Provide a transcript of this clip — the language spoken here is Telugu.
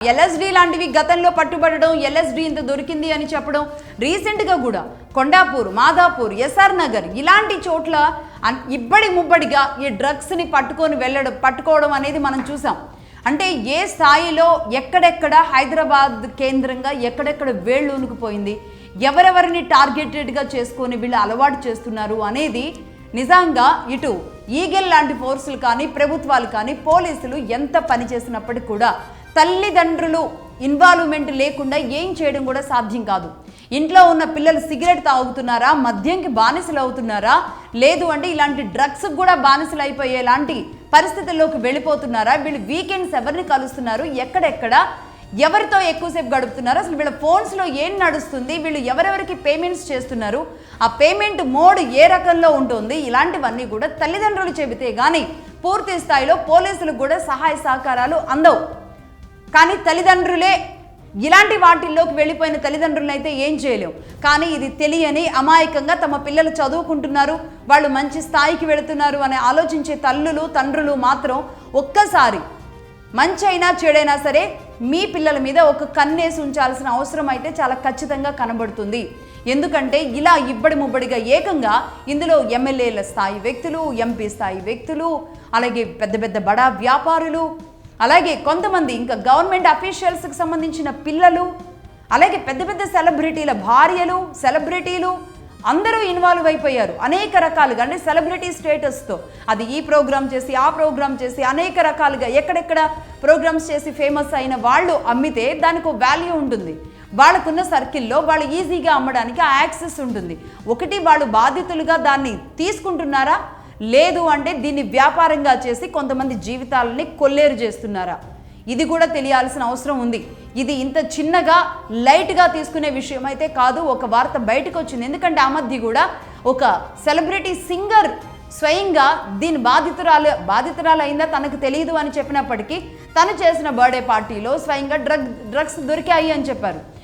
ఎల్ఎస్డి లాంటివి గతంలో పట్టుబడడం, ఎల్ఎస్డి ఇంత దొరికింది అని చెప్పడం, రీసెంట్గా కూడా కొండాపూర్, మాదాపూర్, ఎస్ఆర్ నగర్ ఇలాంటి చోట్ల ఇబ్బడి ముబ్బడిగా ఈ డ్రగ్స్ని పట్టుకోవడం అనేది మనం చూసాం. అంటే ఏ స్థాయిలో ఎక్కడెక్కడ హైదరాబాద్ కేంద్రంగా ఎక్కడెక్కడ వేళ్ళు ఉనుకుపోయింది, ఎవరెవరిని టార్గెటెడ్గా చేసుకొని వీళ్ళు అలవాటు చేస్తున్నారు అనేది నిజంగా ఇటు ఈగల్ లాంటి ఫోర్సులు కానీ, ప్రభుత్వాలు కానీ, పోలీసులు ఎంత పని చేసినప్పటికీ కూడా తల్లిదండ్రులు ఇన్వాల్వ్మెంట్ లేకుండా ఏం చేయడం కూడా సాధ్యం కాదు. ఇంట్లో ఉన్న పిల్లలు సిగరెట్ తాగుతున్నారా, మద్యంకి బానిసలు అవుతున్నారా, లేదు అంటే ఇలాంటి డ్రగ్స్కి కూడా బానిసలు అయిపోయేలాంటి పరిస్థితుల్లోకి వెళ్ళిపోతున్నారా, వీళ్ళు వీకెండ్స్ ఎవరిని కలుస్తున్నారు, ఎక్కడెక్కడ ఎవరితో ఎక్కువసేపు గడుపుతున్నారు, అసలు వీళ్ళ ఫోన్స్లో ఏం నడుస్తుంది, వీళ్ళు ఎవరెవరికి పేమెంట్స్ చేస్తున్నారు, ఆ పేమెంట్ మోడ్ ఏ రకంలో ఉంటుంది, ఇలాంటివన్నీ కూడా తల్లిదండ్రులు చెబితే కానీ పూర్తి స్థాయిలో పోలీసులకు కూడా సహాయ సహకారాలు అందవు. కానీ తల్లిదండ్రులే ఇలాంటి వాటిల్లోకి వెళ్ళిపోయిన తల్లిదండ్రులను అయితే ఏం చేయలేం. కానీ ఇది తెలియని అమాయకంగా తమ పిల్లలు చదువుకుంటున్నారు, వాళ్ళు మంచి స్థాయికి వెళుతున్నారు అని ఆలోచించే తల్లులు తండ్రులు మాత్రం ఒక్కసారి మంచి అయినా చెడైనా సరే మీ పిల్లల మీద ఒక కన్నేసి ఉంచాల్సిన అవసరం అయితే చాలా ఖచ్చితంగా కనబడుతుంది. ఎందుకంటే ఇలా ఇబ్బడి ముబ్బడిగా ఏకంగా ఇందులో ఎమ్మెల్యేల స్థాయి వ్యక్తులు, ఎంపీ స్థాయి వ్యక్తులు, అలాగే పెద్ద పెద్ద బడా వ్యాపారులు, అలాగే కొంతమంది ఇంకా గవర్నమెంట్ అఫీషియల్స్కి సంబంధించిన పిల్లలు, అలాగే పెద్ద పెద్ద సెలబ్రిటీల భార్యలు, సెలబ్రిటీలు అందరూ ఇన్వాల్వ్ అయిపోయారు అనేక రకాలుగా. అంటే సెలబ్రిటీ స్టేటస్తో అది ఈ ప్రోగ్రామ్ చేసి ఆ ప్రోగ్రామ్ చేసి అనేక రకాలుగా ఎక్కడెక్కడ ప్రోగ్రామ్స్ చేసి ఫేమస్ అయిన వాళ్ళు అమ్మితే దానికి వాల్యూ ఉంటుంది. వాళ్ళకున్న సర్కిల్లో వాళ్ళు ఈజీగా అమ్మడానికి ఆ యాక్సెస్ ఉంటుంది. ఒకటి వాళ్ళు బాధితులుగా దాన్ని తీసుకుంటున్నారా, లేదు అంటే దీన్ని వ్యాపారంగా చేసి కొంతమంది జీవితాలని కొల్లేరు చేస్తున్నారా, ఇది కూడా తెలియాల్సిన అవసరం ఉంది. ఇది ఇంత చిన్నగా లైట్గా తీసుకునే విషయం అయితే కాదు. ఒక వార్త బయటకు వచ్చింది. ఎందుకంటే ఆ మధ్య కూడా ఒక సెలబ్రిటీ సింగర్ స్వయంగా దీని బాధితురాలు అయిందా తనకు తెలియదు అని చెప్పినప్పటికీ తను చేసిన బర్త్డే పార్టీలో స్వయంగా డ్రగ్స్ దొరికాయి అని చెప్పారు.